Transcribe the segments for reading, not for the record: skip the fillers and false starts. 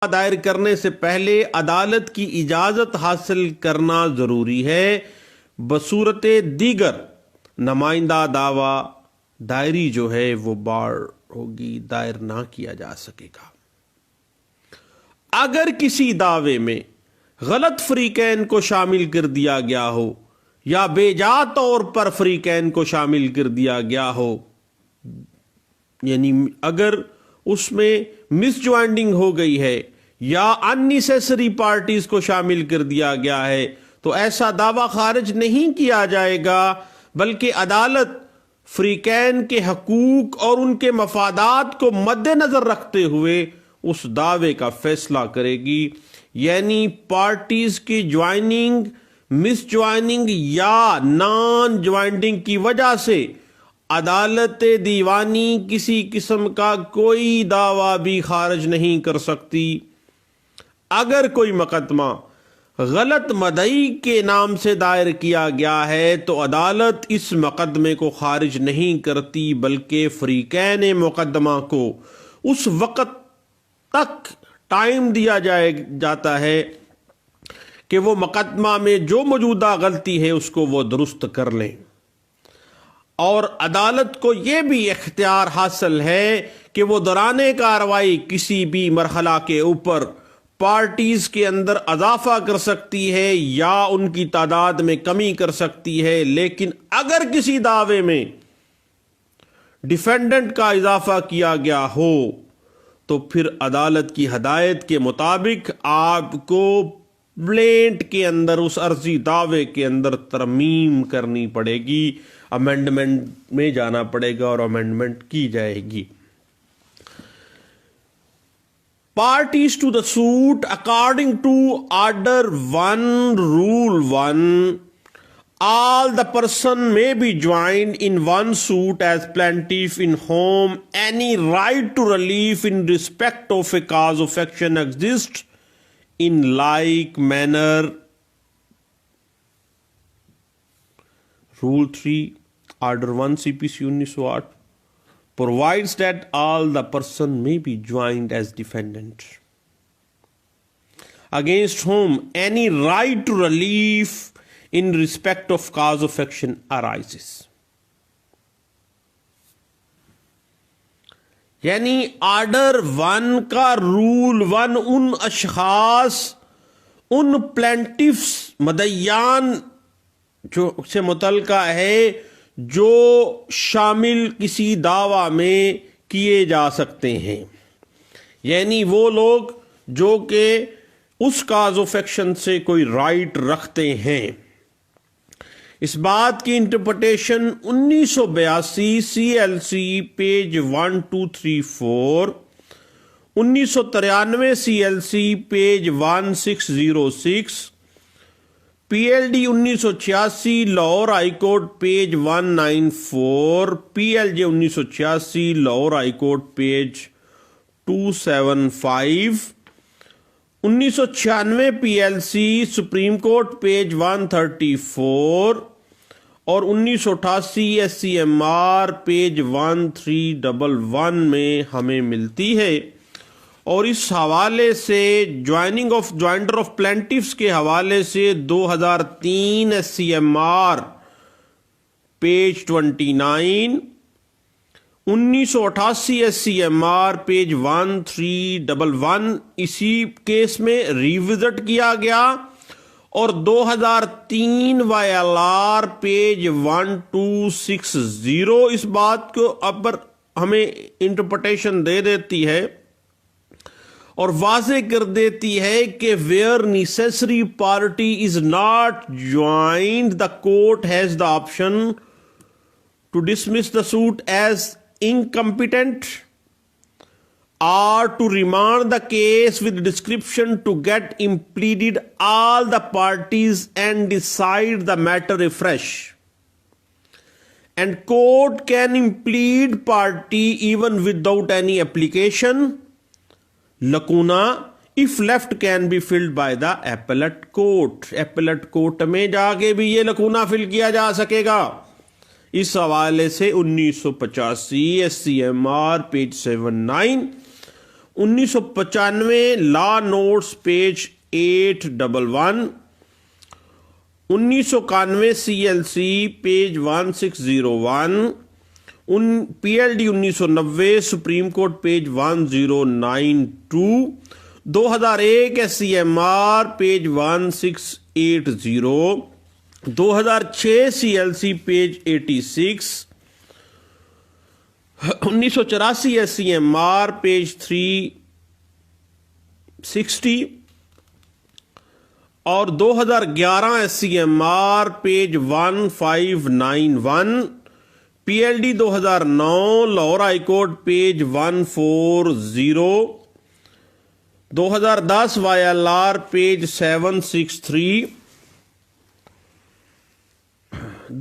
दायर करने से पहले अदालत की इजाजत हासिल करना जरूरी है। बसूरत दीगर नुमाइंदा दावा दायरी जो है वो बार होगी, दायर ना किया जा सकेगा। अगर किसी दावे में गलत फरीकैन को शामिल कर दिया गया हो या बेजा तौर पर फरीकैन को शामिल कर दिया गया हो, यानी अगर उसमें मिसजॉइंडिंग हो गई है या अननेसेसरी पार्टीज को शामिल कर दिया गया है, तो ऐसा दावा खारिज नहीं किया जाएगा, बल्कि अदालत फरीकैन के हकूक और उनके मफादात को मद्देनजर रखते हुए उस दावे का फैसला करेगी। यानी पार्टीज की ज्वाइनिंग, मिस ज्वाइनिंग या नॉन ज्वाइनिंग की वजह से अदालत दीवानी किसी किस्म का कोई दावा भी खारिज नहीं कर सकती। अगर कोई मुकदमा गलत मदई के नाम से दायर किया गया है तो अदालत इस मुकदमे को खारिज नहीं करती, बल्कि फरीकैन मुकदमा को उस वक़्त तक टाइम दिया जाता है कि वो मुकदमा में जो मौजूदा गलती है उसको वो दुरुस्त कर लें। और अदालत को यह भी इख्तियार हासिल है कि वो दौराने कार्रवाई किसी भी मरहला के ऊपर पार्टीज के अंदर इजाफा कर सकती है या उनकी तादाद में कमी कर सकती है। लेकिन अगर किसी दावे में डिफेंडेंट का इजाफा किया गया हो तो फिर अदालत की हदायत के मुताबिक आपको प्लेंट के अंदर, उस अर्जी दावे के अंदर तरमीम करनी पड़ेगी, अमेंडमेंट में जाना पड़ेगा और अमेंडमेंट की जाएगी। Parties to the suit according to Order 1, Rule 1, all the person may be joined in one suit as plaintiff in whom any right to relief in respect of a cause of action exists in like manner. Rule 3, Order 1 CPC 1908 provides that all the person may be joined as defendant against whom any right to relief in respect of cause of action arises. यानी order 1 का rule 1 उन अशखास, उन प्लेंटिफ्स, मदयान जो से मुतल्लिका है जो शामिल किसी दावा में किए जा सकते हैं। यानी वो लोग जो कि उस काज ऑफ एक्शन से कोई राइट रखते हैं। इस बात की interpretation 1982 CLC page 1234, 1993 CLC page 1606, PLD 1986 Lahore high court page 194, PLJ 1986 Lahore high court page 275, 1996 PLC supreme court page 134 और 1988 SCMR पेज 1311 में हमें मिलती है। और इस हवाले से ज्वाइंटर ऑफ प्लेंटिफ्स के हवाले से 2003 SCMR पेज 29, 1988 SCMR पेज 1311 इसी केस में रिविजिट किया गया और 2003 YLR पेज 1260 इस बात को अब हमें इंटरप्रिटेशन दे देती है और वाज़े कर देती है कि where necessary party is not joined the court has the option to dismiss the suit as incompetent or to remand the case with description to get impleaded all the parties and decide the matter afresh. And court can implead party even without any application. Lacuna, if left, can be filled by the appellate court. Appellate court में जाके भी ये लकूना fill किया जा सकेगा। इस हवाले से 1985 SCMR page 79, 1995 law notes page 811, 1991 CLC page 1601, PLD 1990 supreme court page 1092, 2001 SCMR page 1680, 2006 CLC page 86, 1984 SCMR page 360 और 2011 SCMR page 1591, PLD 2009 Lahore high court page 140, 2010 YLR page 763,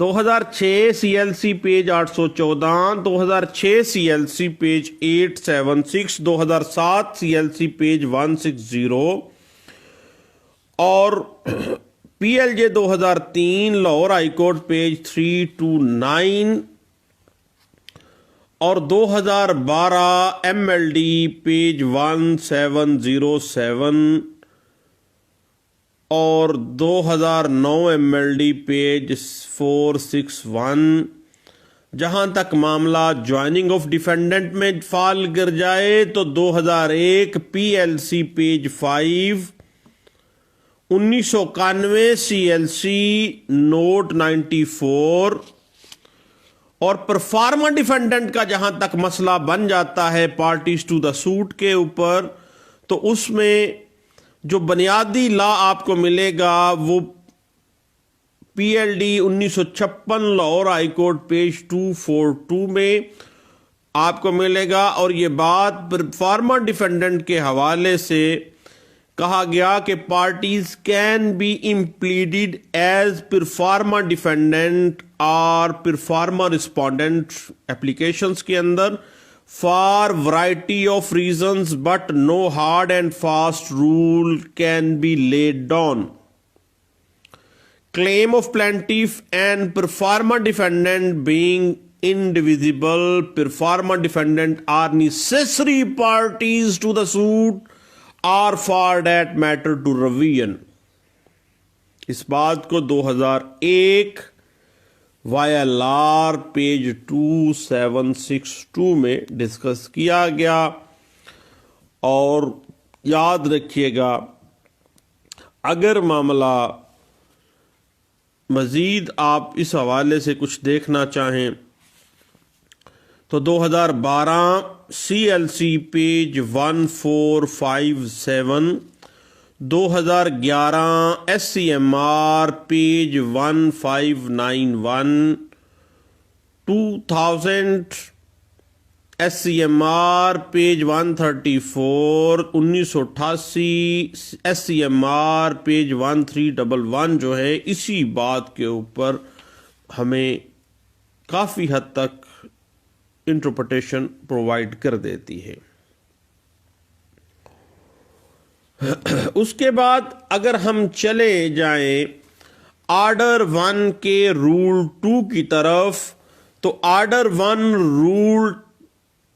2006 CLC page 814, 2006 CLC page 876, 2007 CLC page 160 और PLJ 2003 Lahore high court page 329 और 2012 MLD page 1707 और 2009 MLD page 461। जहां तक मामला joining of defendant में फाल गिर जाए तो 2001 PLC पेज 5, 1991 CLC नोट 94 और परफॉर्मा डिफेंडेंट का जहां तक मसला बन जाता है पार्टीज टू द सूट के ऊपर, तो उसमें जो बुनियादी लॉ आपको मिलेगा वो PLD 1956 लाहौर हाईकोर्ट पेज 242 में आपको मिलेगा। और ये बात परफॉर्मा डिफेंडेंट के हवाले से कहा गया कि parties can be impleaded as proforma defendant और परफॉर्मा रिस्पोंडेंट एप्लीकेशंस के अंदर for variety of reasons, but no hard and fast rule can be laid down. Claim of plaintiff and performer defendant being indivisible, performer defendant are necessary parties to the suit or for that matter to revision। इस बात को 2001 YLR page 2762 में discuss किया गया। और याद रखिएगा, अगर मामला मजीद आप इस हवाले से कुछ देखना चाहें तो 2012 CLC page 1457, 2011 SCMR page 1591, 2000 SCMR page 134, 1988 SCMR page 1311 जो है इसी बात के ऊपर हमें काफ़ी हद तक इंटरप्रिटेशन प्रोवाइड कर देती है। उसके बाद अगर हम चले जाएं ऑर्डर 1 के रूल 2 की तरफ, तो ऑर्डर 1 रूल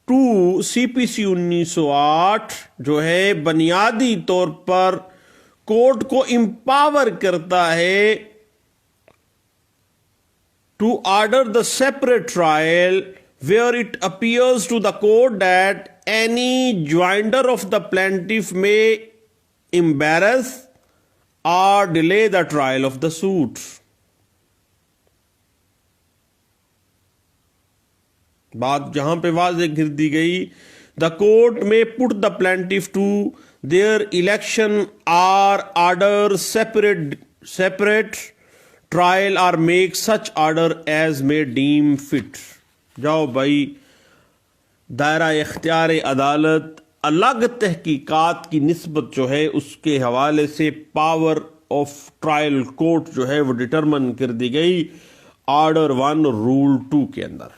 2 CPC 1908 जो है बुनियादी तौर पर कोर्ट को इंपावर करता है to order the separate trial where it appears to the court that any joinder of the plaintiff may embarrass or delay the trial of the suit। बात जहां पे वाज़ेह कर दी गई, the court may put the plaintiff to their election or order separate trial or make such order as may deem fit। जाओ भाई, दायरा इख्तियार अदालत अलग तहकीकात की निस्बत जो है उसके हवाले से पावर ऑफ ट्रायल कोर्ट जो है वो डिटरमिन कर दी गई ऑर्डर 1 रूल 2 के अंदर।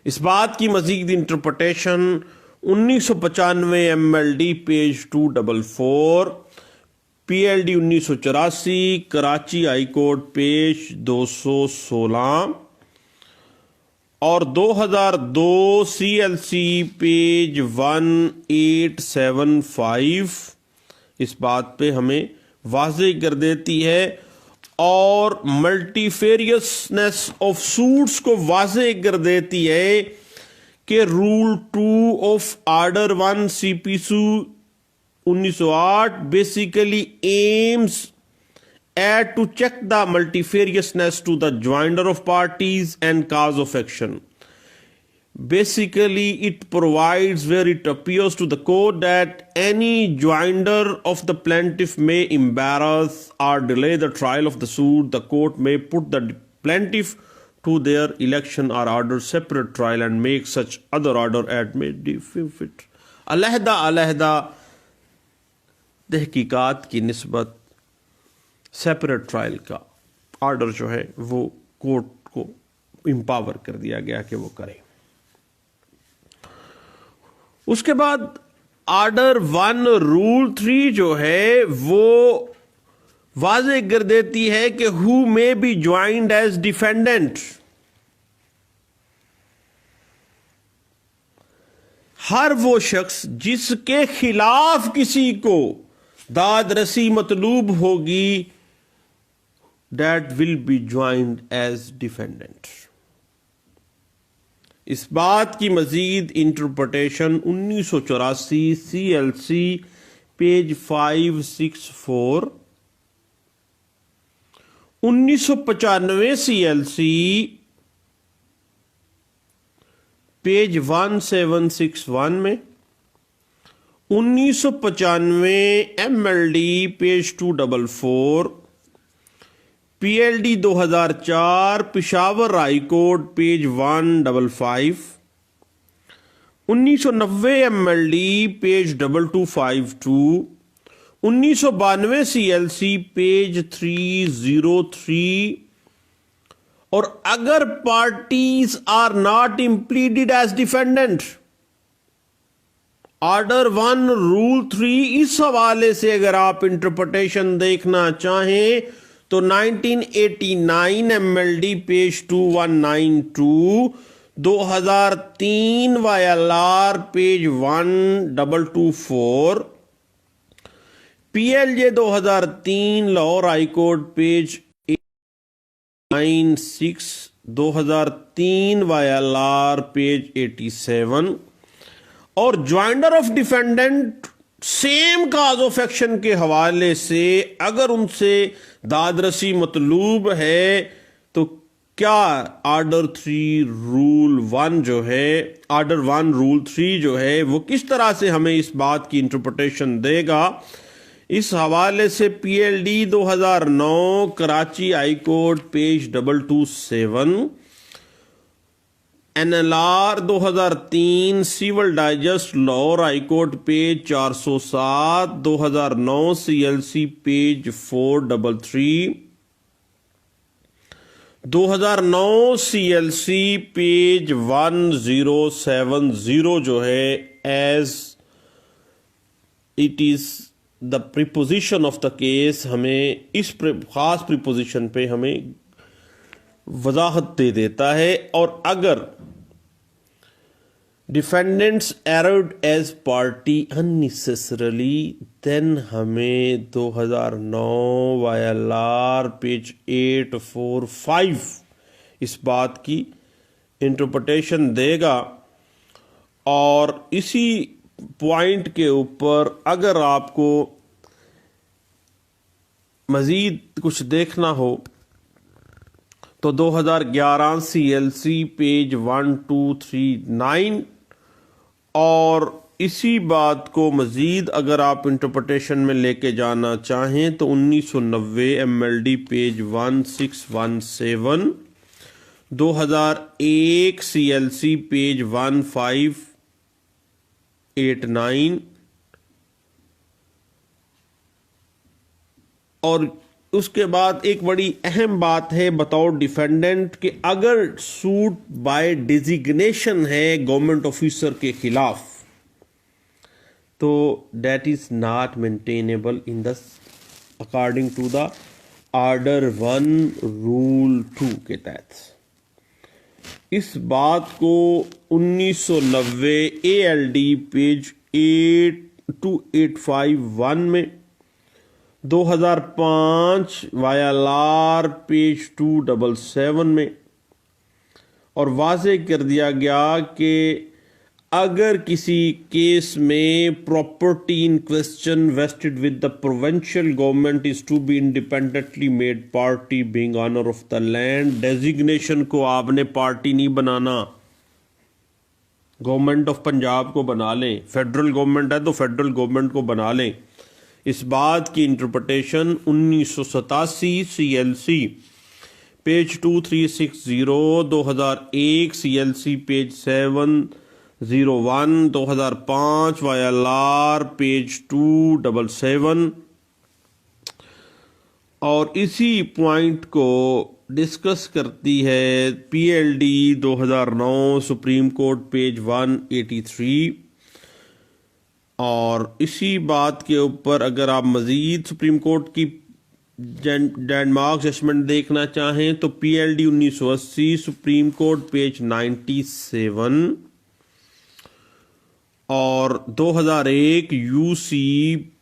इस बात की मजीद interpretation 1995 MLD page 244, PLD 1984 Karachi high court page 216 और 2002 CLC पेज 1875 इस बात पे हमें वाज़ेह कर देती है और मल्टीफेरियसनेस ऑफ सूट्स को वाज़ेह कर देती है कि rule 2 of order 1 CPC 1908 basically AIIMS at to check the multifariousness to the joinder of parties and cause of action. Basically, it provides where it appears to the court that any joinder of the plaintiff may embarrass or delay the trial of the suit. The court may put the plaintiff to their election or order separate trial and make such other order as may deem fit. अलहदा अलहदा तहकीकात की निस्बत separate trial का order जो है वो court को एम्पावर कर दिया गया कि वो करे। उसके बाद ऑर्डर 1 रूल 3 जो है वो वाज़ेह कर देती है कि who may be joined as defendant. हर वो शख्स जिसके खिलाफ किसी को दाद रसी मतलूब होगी that will be joined as defendant। इस बात की मजीद interpretation 1984 CLC page 564, 1995 CLC page 1761 में, 1995 MLD page 244, PLD 2004 Peshawar high court page 155, 1990 MLD page 2252, 1992 CLC page 303। और अगर parties are not impleaded as defendant, order 1 rule 3 इस हवाले से अगर आप इंटरप्रिटेशन देखना चाहें तो 1989 MLD page 2192, 2003 YLR page 1224, PLJ 2003 Lahore high court page 96, 2003 YLR page 87 और joinder of defendant same cause of action के हवाले से अगर उनसे दादरसी मतलूब है तो क्या ऑर्डर 3 रूल 1 जो है, ऑर्डर 1 रूल 3 जो है वो किस तरह से हमें इस बात की इंटरप्रिटेशन देगा। इस हवाले से PLD 2009 Karachi high court page 227, NLR 2003 civil digest Lahore high court page 407, 2009 CLC page 433, 2009 CLC page 1070 जो है as it is the preposition of the case हमें इस खास प्रीपोजिशन पे हमें वजाहत दे देता है। और अगर defendants erred as party unnecessarily then हमें 2009 YLR पेज 845 इस बात की इंटरप्रिटेशन देगा। और इसी पॉइंट के ऊपर अगर आपको मजीद कुछ देखना हो तो 2011 CLC पेज 1239 और इसी बात को मजीद अगर आप इंटरप्रिटेशन में लेके जाना चाहें तो 1990 MLD पेज 1617, 2001 CLC पेज 1589 और उसके बाद एक बड़ी अहम बात है बतौर डिफेंडेंट कि अगर सूट बाय डिजिग्नेशन है गवर्नमेंट ऑफिसर के खिलाफ तो that is not maintainable in the according to the order 1 rule 2 के तहत। इस बात को 1990 ALD पेज 2851 में, 2005 YLR पेज 277 में और वाज़े कर दिया गया कि अगर किसी केस में property in question vested with the provincial government is to be independently made party being owner of the land, designation को आपने पार्टी नहीं बनाना, गवर्नमेंट ऑफ पंजाब को बना लें, फेडरल गवर्नमेंट है तो फेडरल गवर्नमेंट को बना लें। इस बात की interpretation 1987 CLC page 2360, 2001 CLC page 701, 2005 YLR page 277 और इसी पॉइंट को डिस्कस करती है PLD 2009 सुप्रीम कोर्ट पेज 183। और इसी बात के ऊपर अगर आप मज़ीद सुप्रीम कोर्ट की लैंडमार्क जजमेंट देखना चाहें तो PLD 1980 सुप्रीम कोर्ट पेज 97 और 2001 UC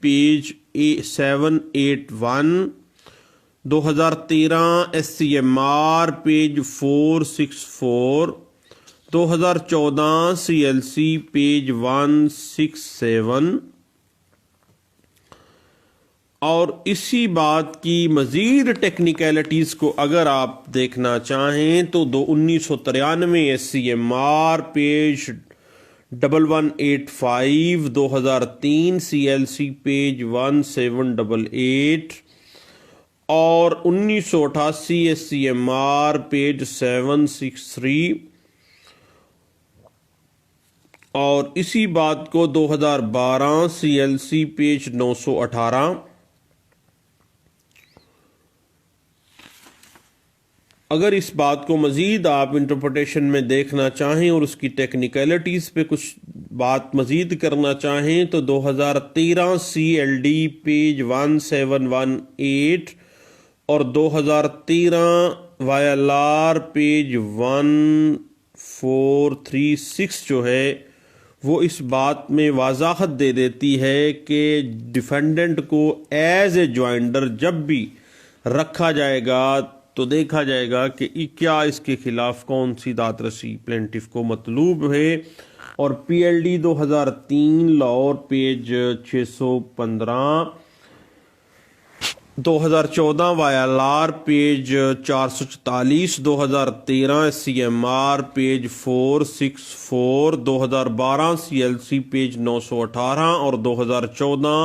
page 781, 2013 SCMR page 464, 2014 CLC page 167 और इसी बात की मज़ीद टेक्निकलिटीज़ को अगर आप देखना चाहें तो 1993 SCMR पेज 1185, 2003 CLC पेज 1788 और 1988 SCMR पेज 763 और इसी बात को 2012 CLC पेज 918। अगर इस बात को मज़ीद आप इंटरप्रिटेशन में देखना चाहें और उसकी टेक्निकलिटीज़ पे कुछ बात मज़ीद करना चाहें तो 2013 CLD पेज 1718 और 2013 YLR पेज 1436 जो है वो इस बात में वजाहत दे देती है कि डिफेंडेंट को एज ए ज्वाइंडर जब भी रखा जाएगा तो देखा जाएगा कि क्या इसके खिलाफ कौन सी दादरसी प्लेंटिफ को मतलूब है। और PLD 2003 Lahore page 615, 2014 YLR page 444, 2013 SCMR page 464, 2012 CLC page 918 और 2014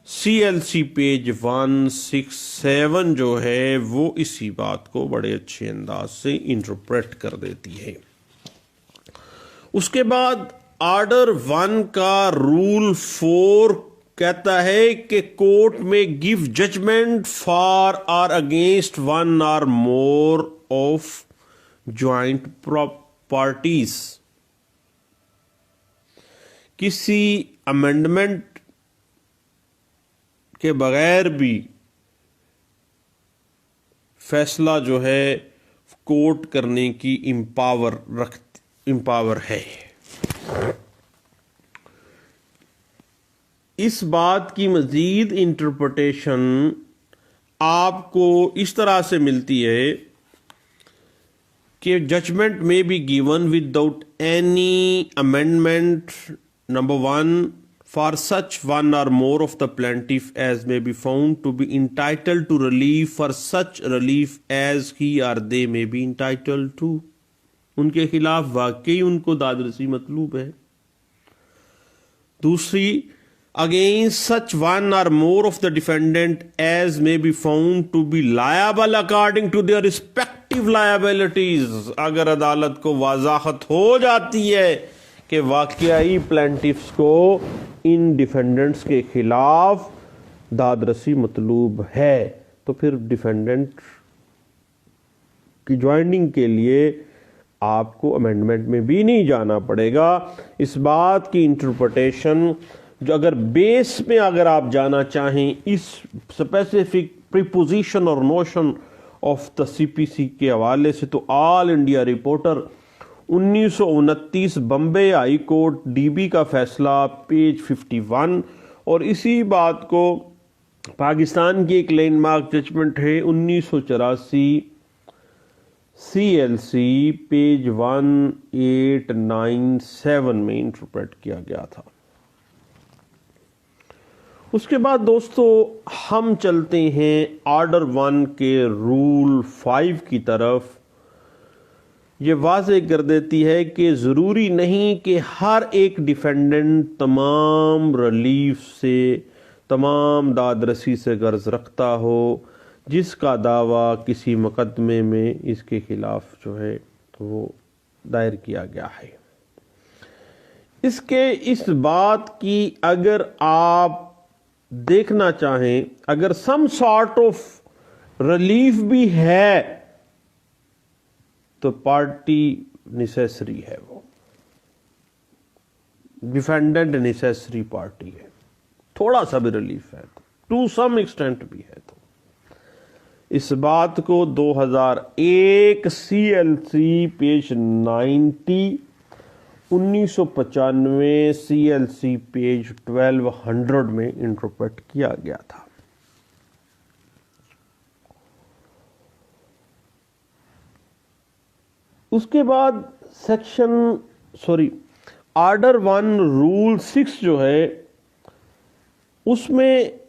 CLC पेज 167 जो है वो इसी बात को बड़े अच्छे अंदाज से इंटरप्रेट कर देती है। उसके बाद ऑर्डर 1 का रूल 4 कहता है कि कोर्ट में गिव जजमेंट फॉर और अगेंस्ट वन और मोर ऑफ ज्वाइंट प्रॉपर्टीज। किसी अमेंडमेंट के बगैर भी फैसला जो है कोर्ट करने की इम्पावर है। इस बात की मजीद इंटरप्रिटेशन आपको इस तरह से मिलती है कि जजमेंट में be given without any amendment, number 1, for such one or more of the plaintiff as may be found to be entitled to relief, for such relief as he or they may be entitled to। उनके खिलाफ वाकई उनको दादरसी मतलूब है। दूसरी, against such one or more of the defendant as may be found to be liable according to their respective liabilities। अगर अदालत को वजाहत हो जाती है कि वाकई प्लेंटिफ्स को इन डिफेंडेंट्स के खिलाफ दादरसी मतलूब है तो फिर डिफेंडेंट की ज्वाइनिंग के लिए आपको अमेंडमेंट में भी नहीं जाना पड़ेगा। इस बात की इंटरप्रिटेशन जो अगर बेस में अगर आप जाना चाहें इस स्पेसिफिक प्रीपोजिशन और नोशन ऑफ द सीपीसी के हवाले से, तो all India reporter 1929 Bombay high court dB का फैसला पेज 51। और इसी बात को पाकिस्तान की एक लैंडमार्क जजमेंट है 1984 सीएलसी पेज 1897 में इंटरप्रेट किया गया था। उसके बाद दोस्तों हम चलते हैं ऑर्डर 1 के रूल 5 की तरफ। ये वाज़ेह कर देती है कि ज़रूरी नहीं कि हर एक डिफेंडेंट तमाम रिलीफ से, तमाम दादरसी से गर्ज रखता हो जिसका दावा किसी मुकदमे में इसके खिलाफ जो है वो दायर किया गया है। इसके इस बात की अगर आप देखना चाहें, अगर सम सॉर्ट ऑफ रिलीफ भी है तो पार्टी नेसेसरी है, वो डिफेंडेंट नेसेसरी पार्टी है। थोड़ा सा भी रिलीफ है तो, टू सम एक्सटेंट भी है तो। इस बात को 2001 सीएलसी पेज 90, 1995 सीएलसी पेज 1200 में इंटरप्रेट किया गया था। उसके बाद ऑर्डर 1 रूल 6 जो है उसमें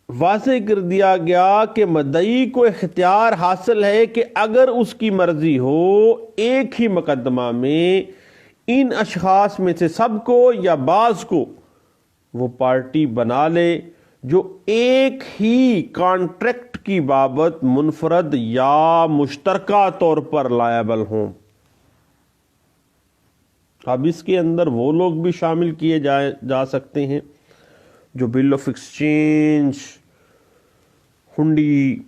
वाज़ेह कर दिया गया कि मुद्दई को इख्तियार हासिल है कि अगर उसकी मर्जी हो एक ही मुकदमा में इन अशखास में से सबको या बाज़ को वो पार्टी बना ले जो एक ही कॉन्ट्रैक्ट की बाबत मुनफरद या मुश्तरका तौर पर लायबल हों। अब इसके अंदर वो लोग भी शामिल किए जा सकते हैं जो बिल ऑफ एक्सचेंज, हुंडी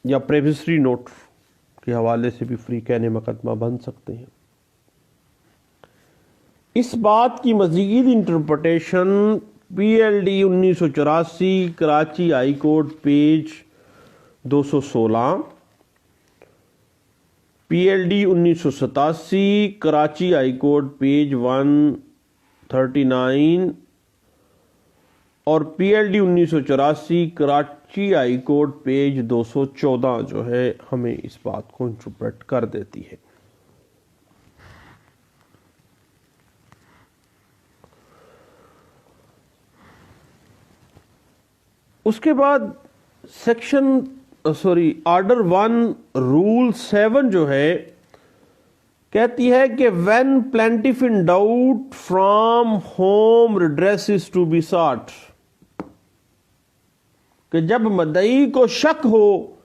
या प्रेमिसरी नोट के हवाले से भी फ्री कहने मुकदमा बन सकते हैं। इस बात की मजीद इंटरप्रिटेशन PLD 1984 Karachi high court page 216, PLD 1987 Karachi high court page 139 और PLD 1984 Karachi high court page 214 जो है हमें इस बात को इंटरप्रेट कर देती है। उसके बाद ऑर्डर 1 रूल 7 जो है कहती है कि when plaintiff in doubt from home redress is to be sought, कि जब मुद्दई को शक हो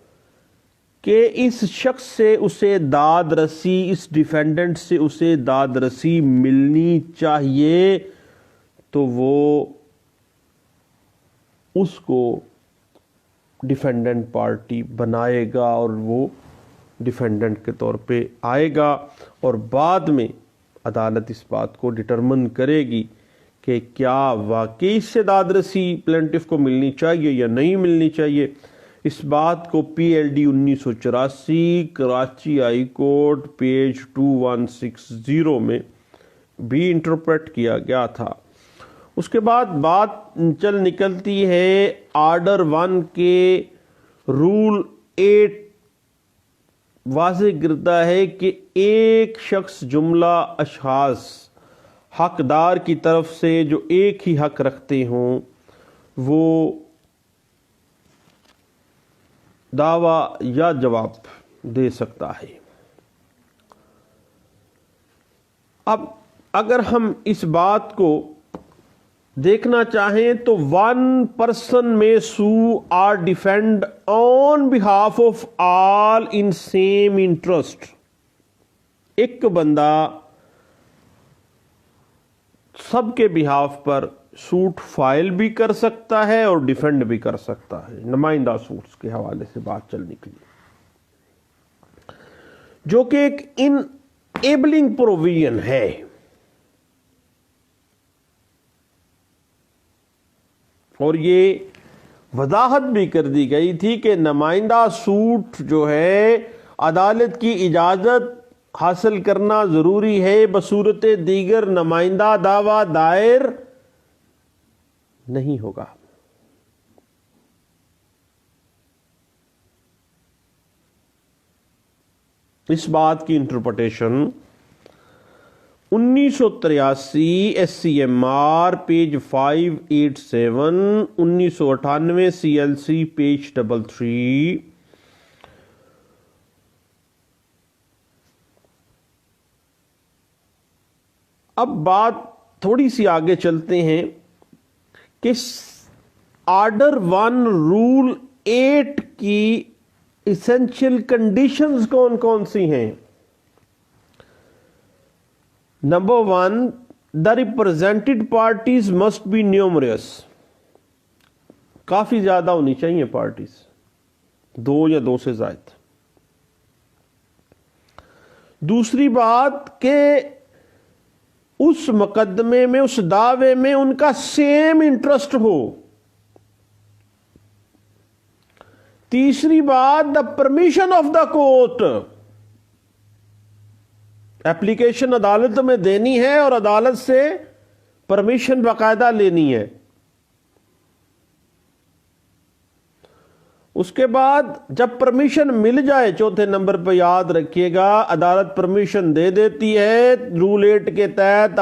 कि इस शख्स से उसे दाद रसी, इस डिफेंडेंट से उसे दाद रसी मिलनी चाहिए, तो वो उसको डिफेंडेंट पार्टी बनाएगा और वो डिफेंडेंट के तौर पे आएगा और बाद में अदालत इस बात को डिटरमिन करेगी कि क्या वाकई इससे दादरसी प्लेंटिफ को मिलनी चाहिए या नहीं मिलनी चाहिए। इस बात को PLD 1984 Karachi high court page 2160 में भी इंटरप्रेट किया गया था। उसके बाद बात चल निकलती है ऑर्डर 1 के रूल 8 वाज़ेह करता है कि एक शख्स जुमला अशखास हकदार की तरफ से जो एक ही हक रखते हों वो दावा या जवाब दे सकता है। अब अगर हम इस बात को देखना चाहें तो 1 पर्सन में sue or defend on behalf of all in same interest. एक बंदा सबके बिहाफ पर सूट फाइल भी कर सकता है और डिफेंड भी कर सकता है। नुमाइंदा सूट्स के हवाले से बात चल निकली, जो कि एक इनएबलिंग प्रोविजन है। और ये वजाहत भी कर दी गई थी कि नुमाइंदा सूट जो है अदालत की इजाज़त हासिल करना ज़रूरी है, बसूरत दीगर नुमाइंदा दावा दायर नहीं होगा। इस बात की interpretation 1983 SCMR page 587, 1998 CLC page 33, अब बात थोड़ी सी आगे चलते हैं कि ऑर्डर 1 रूल 8 की इसेंशियल कंडीशंस कौन कौन सी हैं। Number 1, the represented parties must be numerous, काफी ज्यादा होनी चाहिए पार्टीज, 2 या 2 से ज्यादा। दूसरी बात कि उस मुकदमे में, उस दावे में उनका सेम इंटरेस्ट हो। तीसरी बात, the permission of the court, application अदालत में देनी है और अदालत से परमिशन बाकायदा लेनी है। उसके बाद जब परमिशन मिल जाए, चौथे नंबर पर याद रखिएगा, अदालत परमिशन दे देती है रूल 8 के तहत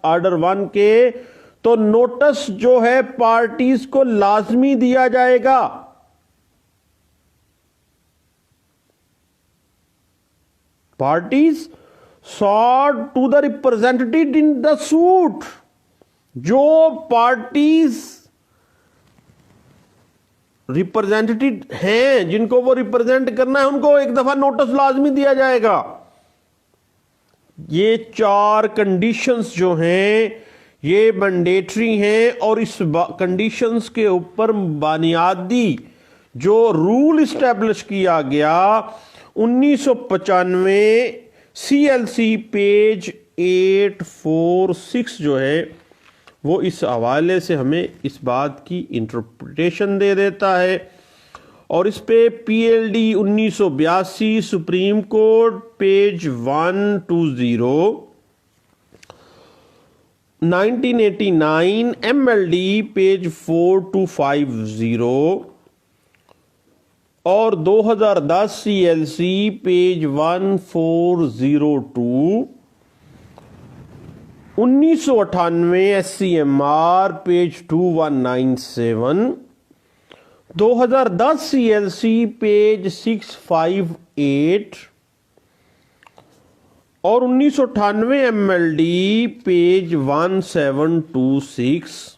ऑर्डर 1 के, तो नोटिस जो है पार्टीज को लाजमी दिया जाएगा। Parties sought to the representative in the suit, जो पार्टीज रिप्रेजेंटेटिव हैं, जिनको वो रिप्रेजेंट करना है, उनको एक दफा नोटिस लाजमी दिया जाएगा। ये 4 कंडीशंस जो हैं ये मैंडेटरी हैं और इस कंडीशंस के ऊपर बुनियादी जो रूल इस्टेब्लिश किया गया 1995 CLC पेज 846 जो है वो इस हवाले से हमें इस बात की इंटरप्रिटेशन दे देता है। और इस पे PLD 1982 supreme court page 120, 1989 MLD page 4250 और 2010 CLC page 1402, 1998 SCMR page 2197, 2010 CLC page 658 और 1998 MLD पेज 1726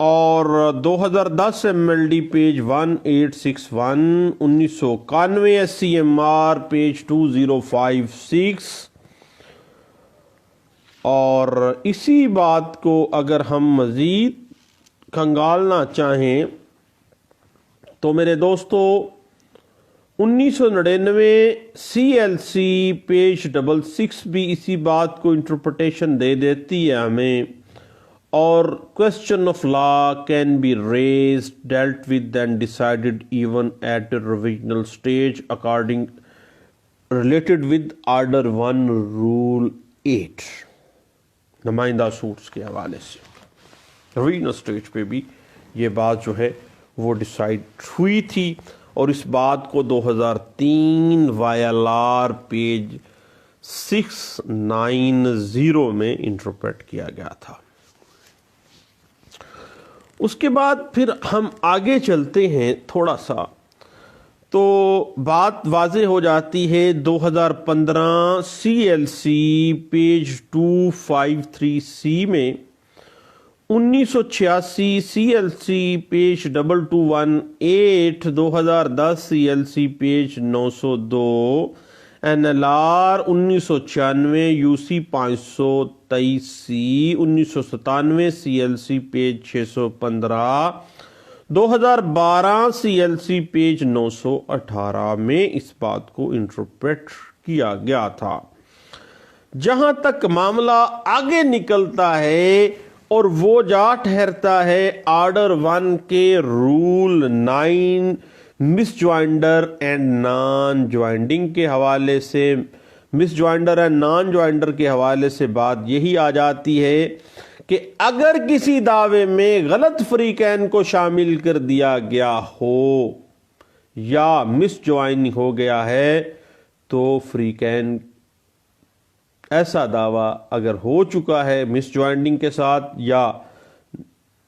और 2010 MLD पेज 1861, 1991 SCMR पेज 2056। और इसी बात को अगर हम मज़ीद खंगालना चाहें तो मेरे दोस्तों 1999 CLC पेज 66 भी इसी बात को इंटरप्रिटेशन दे देती है हमें। और question of law can be raised, dealt with and decided even at a revisional stage according related with order 1 rule 8 नुमाइंदा सूट्स के हवाले से। रिविजनल स्टेज पे भी ये बात जो है वो डिसाइड हुई थी और इस बात को 2003 YLR पेज 690 में इंटरप्रेट किया गया था। उसके बाद फिर हम आगे चलते हैं थोड़ा सा, तो बात वाज़े हो जाती है 2015 CLC पेज 253C में, 1986 CLC page 2218, 2010 CLC page 902, NLR 1996 UC 523C, 1997 CLC page 615, 2012 CLC page 918 में इस बात को इंटरप्रेट किया गया था। जहां तक मामला आगे निकलता है और वो जा ठहरता है ऑर्डर 1 के rule 9 miss joinder and non ज्वाइंडिंग के हवाले से। Miss joinder and non joinder के हवाले से बात यही आ जाती है कि अगर किसी दावे में गलत फ्रीकैन को शामिल कर दिया गया हो या मिस ज्वाइन हो गया है तो फ्रीकैन, ऐसा दावा अगर हो चुका है मिस ज्वाइंडिंग के साथ या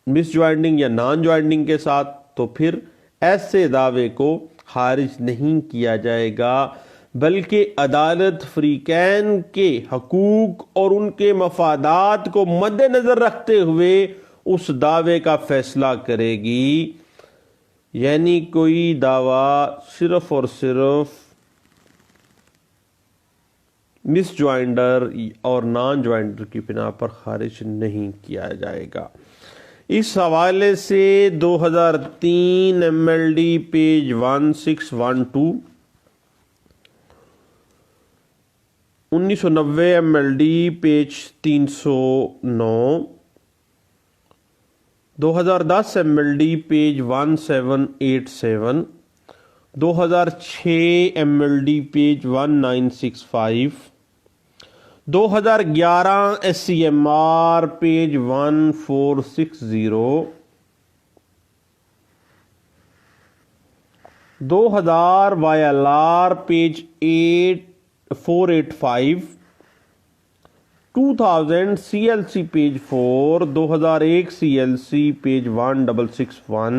मिस ज्वाइंडिंग या नॉन ज्वाइंडिंग के साथ, तो फिर ऐसे दावे को खारिज नहीं किया जाएगा, बल्कि अदालत फ्रीकैन के हकूक और उनके मफादात को मद्देनजर रखते हुए उस दावे का फैसला करेगी। यानी कोई दावा सिर्फ और सिर्फ मिस ज्वाइंडर और नॉन ज्वाइंडर की बिना पर खारिज नहीं किया जाएगा। इस हवाले से 2003 MLD page 1612, 1990 MLD page 309, 2010 MLD page 1787, 2006 MLD page 1965, 2011 SCMR page 1460, 2000 YLR page 485, 2000 CLC page 4, 2001 CLC page 1661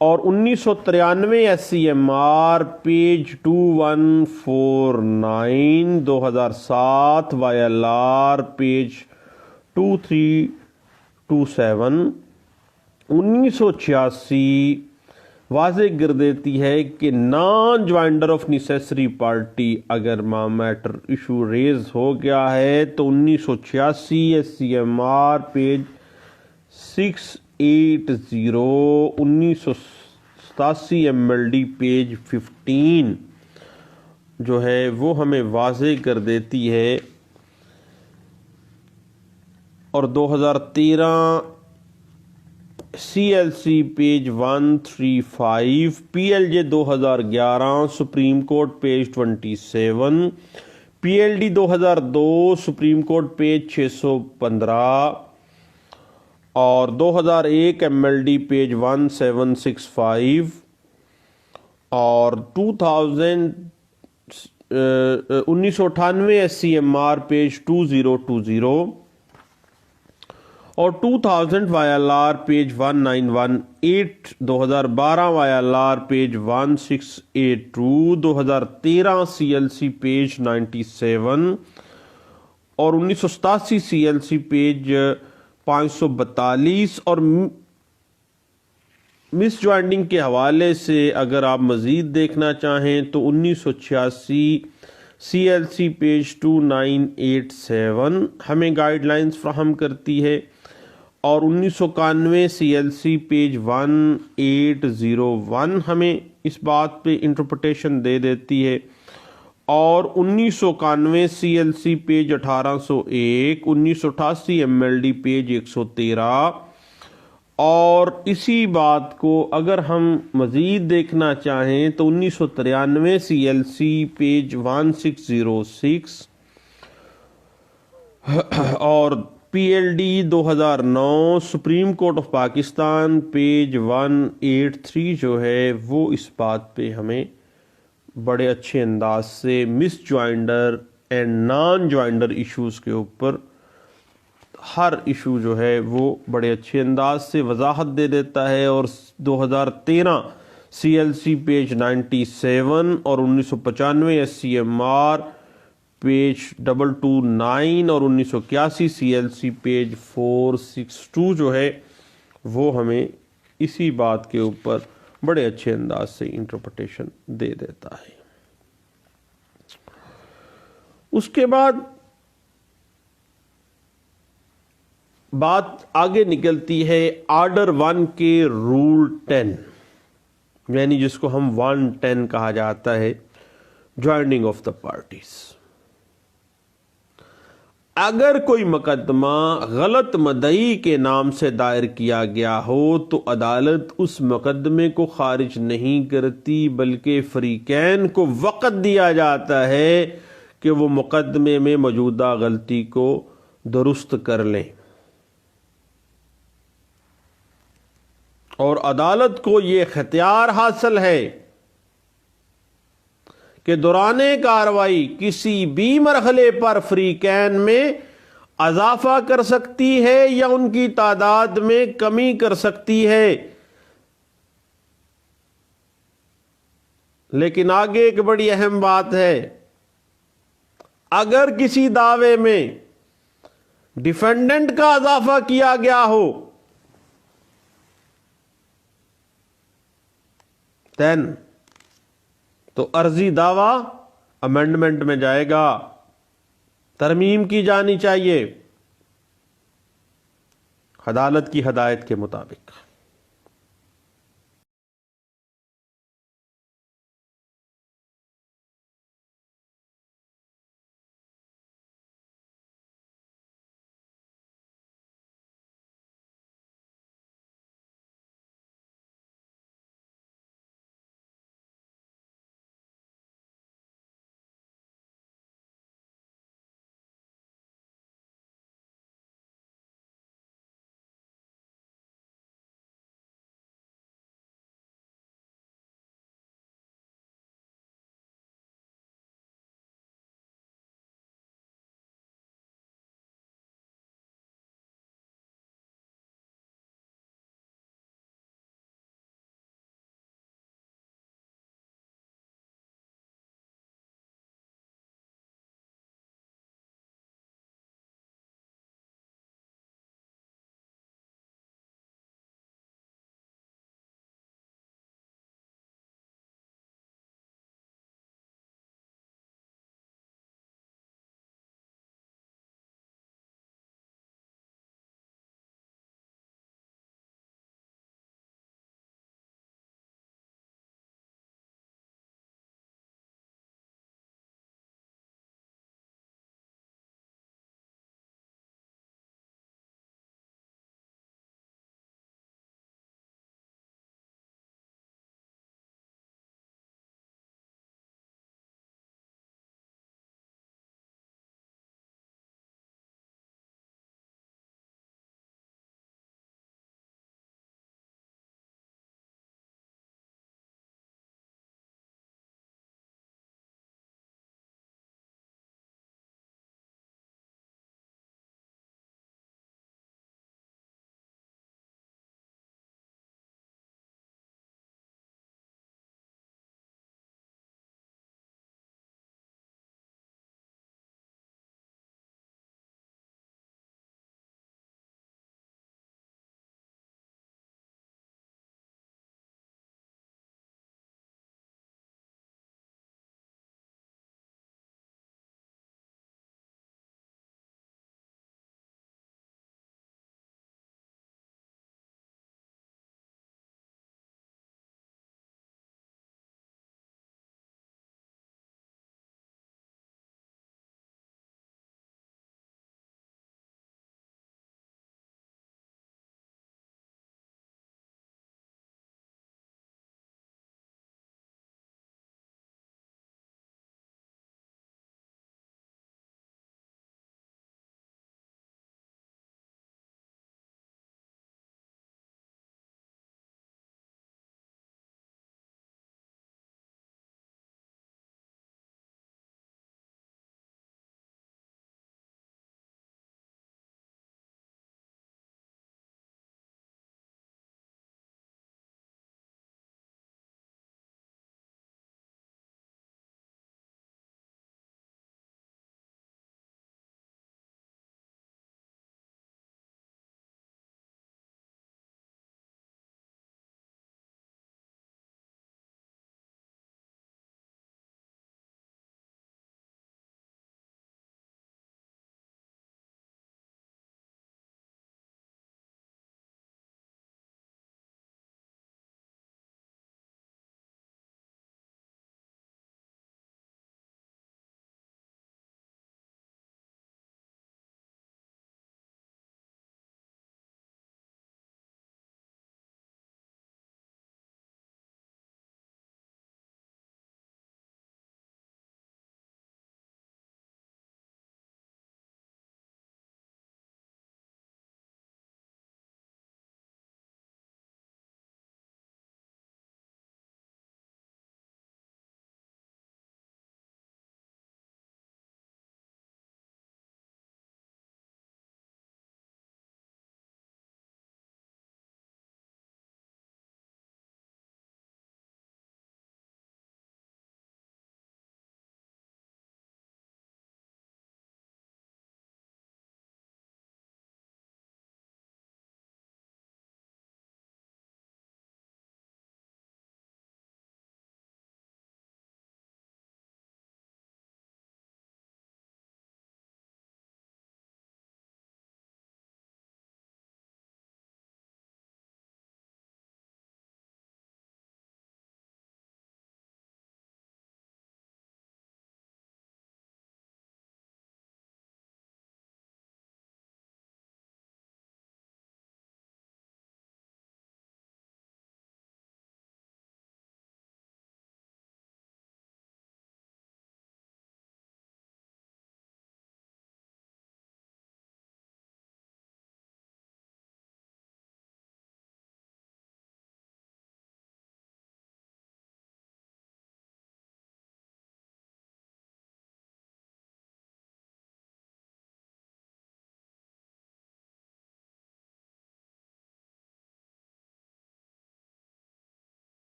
और 1993 SCMR पेज 2149, 2007 YLR पेज 2327, 1986 वाज़ेह कर देती है कि non joinder of necessary party अगर मैटर इशू रेज हो गया है तो 1986 SCMR पेज 680, 1987 MLD पेज 15 जो है वो हमें वाज़ेह कर देती है। और 2013 CLC page 135, PLJ 2011 supreme court page 27, PLD 2002 supreme court page 615 और 2001 MLD पेज 1765 और 1998 SCMR पेज 2020 और 2000 YLR page 1918, 2012 YLR page 1682, 2013 CLC page 97 और 1987 CLC पेज 542 और मिस ज्वाइंडिंग के हवाले से अगर आप मज़ीद देखना चाहें तो 1986 CLC पेज 2987 हमें गाइडलाइंस फ्राहम करती है और 1991 CLC पेज 1801 हमें इस बात पे इंटरप्रिटेशन दे देती है और 1991 CLC पेज 1801, 1988 MLD पेज 113 और इसी बात को अगर हम मज़ीद देखना चाहें तो 1993 CLC पेज 1606 और PLD 2009 supreme court of Pakistan page 183 जो है वो इस बात पे हमें बड़े अच्छे अंदाज से miss joinder and non joinder issues के ऊपर हर इशू जो है वो बड़े अच्छे अंदाज से वजाहत दे देता है। और 2013 CLC पेज 97 और 1995 SCMR पेज 229 और 1981 CLC पेज 462 जो है वो हमें इसी बात के ऊपर बड़े अच्छे अंदाज से इंटरप्रिटेशन दे देता है। उसके बाद बात आगे निकलती है ऑर्डर 1 के रूल 10 यानी जिसको हम 110 कहा जाता है, ज्वाइनिंग ऑफ द पार्टीज। अगर कोई मुकदमा गलत मदई के नाम से दायर किया गया हो तो अदालत उस मुकदमे को खारिज नहीं करती, बल्कि फरीकैन को वक़्त दिया जाता है कि वो मुकदमे में मौजूदा गलती को दुरुस्त कर लें। और अदालत को ये इख्तियार हासिल है कि दौराने कार्रवाई किसी भी मरहले पर फरीकैन में अजाफा कर सकती है या उनकी तादाद में कमी कर सकती है। लेकिन आगे एक बड़ी अहम बात है, अगर किसी दावे में डिफेंडेंट का अजाफा किया गया हो तो अर्जी दावा अमेंडमेंट में जाएगा, तरमीम की जानी चाहिए अदालत की हदायत के मुताबिक।